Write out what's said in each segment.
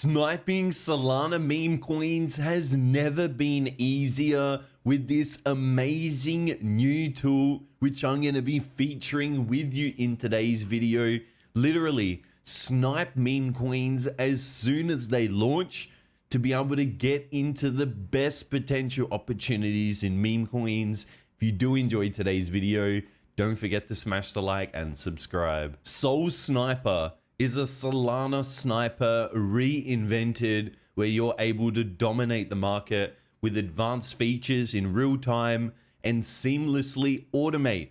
Sniping Solana meme coins has never been easier with this amazing new tool, which I'm going to be featuring with you in today's video. Literally, snipe meme coins as soon as they launch to be able to get into the best potential opportunities in meme coins. If you do enjoy today's video, don't forget to smash the like and subscribe. Solana Sniper is a Solana Sniper reinvented, where you're able to dominate the market with advanced features in real time and seamlessly automate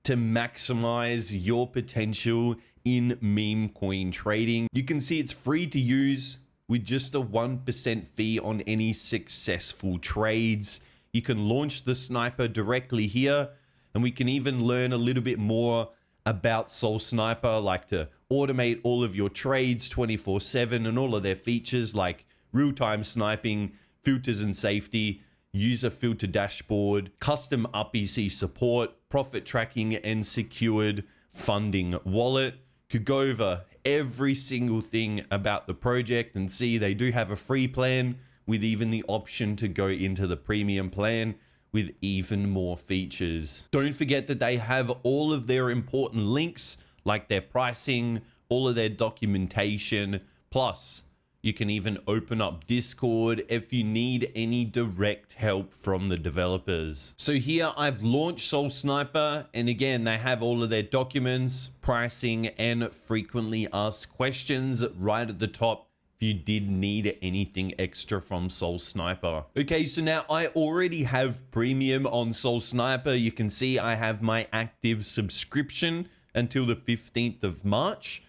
to maximize your potential in meme coin trading. You can see it's free to use with just a 1% fee on any successful trades. You can launch the Sniper directly here, and we can even learn a little bit more about Solana Sniper, like to automate all of your trades 24/7 and all of their features like real-time sniping, filters and safety, user filter dashboard, custom RPC support, profit tracking, and secured funding wallet. Could go over every single thing about the project and see they do have a free plan with even the option to go into the premium plan with even more features. Don't forget that they have all of their important links, like their pricing, all of their documentation, plus you can even open up Discord if you need any direct help from the developers. So here I've launched Solana Sniper, and again, they have all of their documents, pricing, and frequently asked questions right at the top if you did need anything extra from Solana Sniper. Okay, so now I already have premium on Solana Sniper. You can see I have my active subscription until the 15th of March.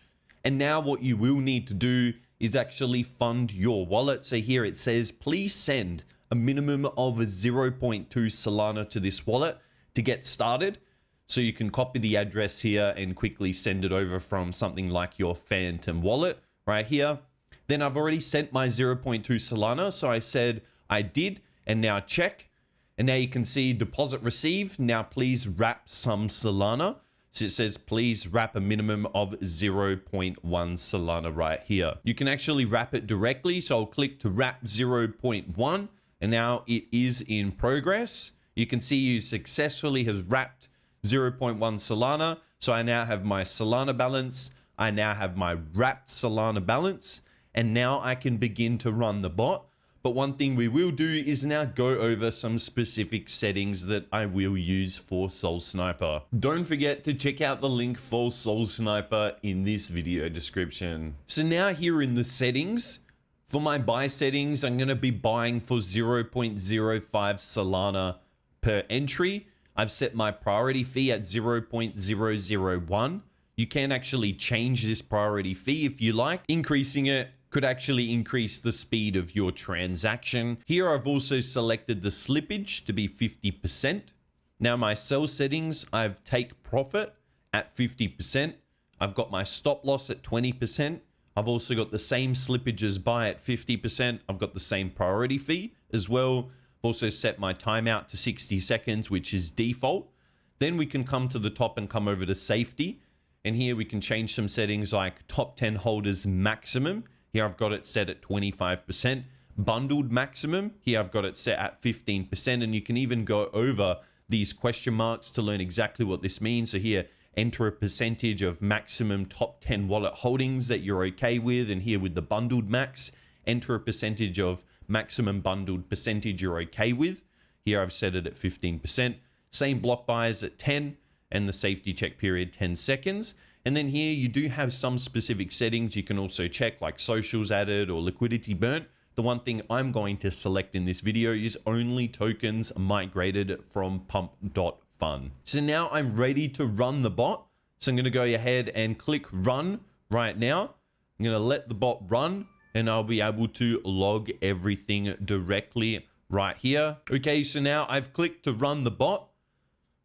And now what you will need to do is actually fund your wallet. So here it says, please send a minimum of 0.2 Solana to this wallet to get started. So you can copy the address here and quickly send it over from something like your Phantom wallet right here. Then I've already sent my 0.2 Solana. So I said I did, and now check. And now you can see deposit received. Now please wrap some Solana. So it says, please wrap a minimum of 0.1 Solana right here. You can actually wrap it directly. So I'll click to wrap 0.1, and now it is in progress. You can see you successfully has wrapped 0.1 Solana. So I now have my Solana balance. I now have my wrapped Solana balance, and now I can begin to run the bot. But one thing we will do is now go over some specific settings that I will use for Solana Sniper. Don't forget to check out the link for Solana Sniper in this video description. So now here in the settings, for my buy settings, I'm going to be buying for 0.05 Solana per entry. I've set my priority fee at 0.001. You can actually change this priority fee if you like. Increasing it could actually increase the speed of your transaction. Here I've also selected the slippage to be 50%. Now my sell settings, I've take profit at 50%. I've got my stop loss at 20%. I've also got the same slippage as buy at 50%. I've got the same priority fee as well. I've also set my timeout to 60 seconds, which is default. Then we can come to the top and come over to safety. And here we can change some settings like top 10 holders maximum. Here I've got it set at 25%. Bundled maximum, here I've got it set at 15%. And you can even go over these question marks to learn exactly what this means. So here, enter a percentage of maximum top 10 wallet holdings that you're okay with. And here with the bundled max, enter a percentage of maximum bundled percentage you're okay with. Here I've set it at 15%. Same block buys at 10, and the safety check period 10 seconds. And then here you do have some specific settings you can also check, like socials added or liquidity burnt. The one thing I'm going to select in this video is only tokens migrated from pump.fun. So now I'm ready to run the bot. So I'm going to go ahead and click run right now. I'm going to let the bot run, and I'll be able to log everything directly right here. Okay, so now I've clicked to run the bot.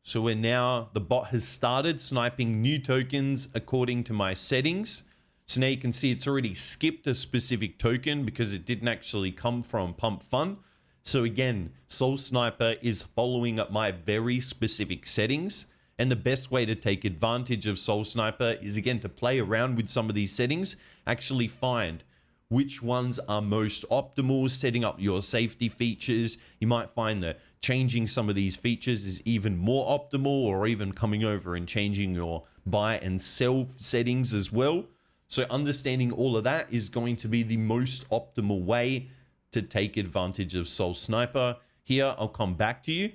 So the bot has started sniping new tokens according to my settings. So now you can see it's already skipped a specific token because it didn't actually come from Pump Fun. So again, Solana Sniper is following up my very specific settings. And the best way to take advantage of Solana Sniper is again to play around with some of these settings, actually find which ones are most optimal, setting up your safety features. You might find that changing some of these features is even more optimal, or even coming over and changing your buy and sell settings as well. So understanding all of that is going to be the most optimal way to take advantage of Sol Sniper. Here, I'll come back to you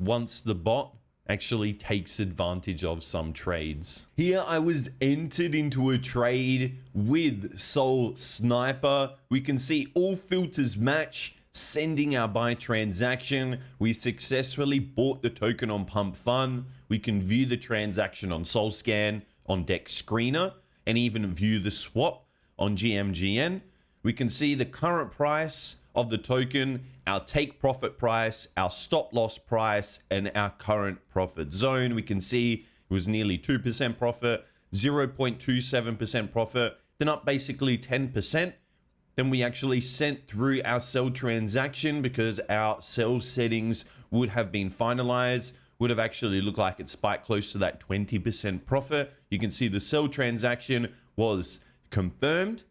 once the bot actually takes advantage of some trades. Here I was entered into a trade with Sol Sniper. We can see all filters match, sending our buy transaction. We successfully bought the token on Pump Fun. We can view the transaction on SolScan, on Dex Screener, and even view the swap on GMGN. We can see the current price of the token, our take profit price, our stop loss price, and our current profit zone. We can see it was nearly 2% profit, 0.27% profit, then up basically 10%. Then we actually sent through our sell transaction because our sell settings would have been finalized, would have actually looked like it spiked close to that 20% profit. You can see the sell transaction was confirmed.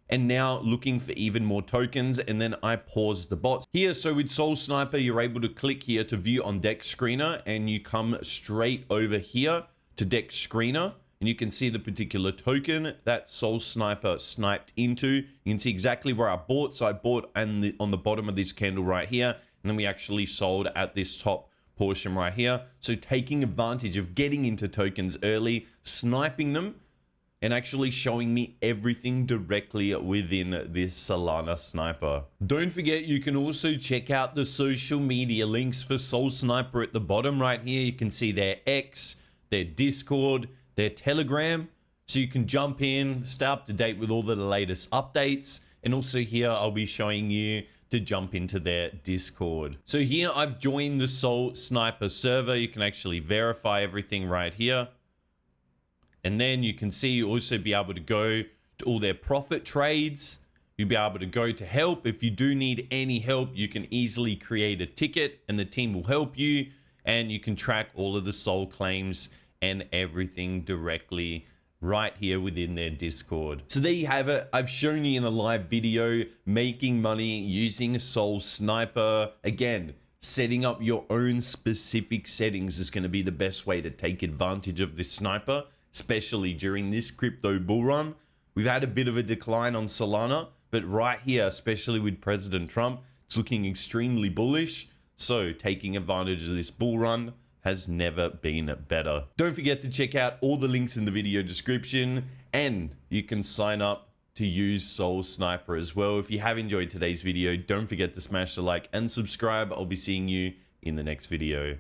And now looking for even more tokens, and then I paused the bot here. So with Sol Sniper, you're able to click here to view on Dex Screener, and you come straight over here to Dex Screener, and you can see the particular token that Sol Sniper sniped into. You can see exactly where I bought. So I bought on the bottom of this candle right here, and then we actually sold at this top portion right here. So taking advantage of getting into tokens early, sniping them, and actually showing me everything directly within this Solana Sniper. Don't forget, you can also check out the social media links for Sol Sniper at the bottom right here. You can see their X, their Discord, their Telegram. So you can jump in, stay up to date with all the latest updates. And also here, I'll be showing you to jump into their Discord. So here I've joined the Sol Sniper server. You can actually verify everything right here. And then you can see you also be able to go to all their profit trades. You'll be able to go to help. If you do need any help, you can easily create a ticket and the team will help you. And you can track all of the Sol claims and everything directly right here within their Discord. So there you have it. I've shown you in a live video making money using Sol Sniper. Again, setting up your own specific settings is going to be the best way to take advantage of this sniper, especially during this crypto bull run. We've had a bit of a decline on Solana, but right here, especially with President Trump, it's looking extremely bullish. So taking advantage of this bull run has never been better. Don't forget to check out all the links in the video description, and you can sign up to use Sol Sniper as well. If you have enjoyed today's video, don't forget to smash the like and subscribe. I'll be seeing you in the next video.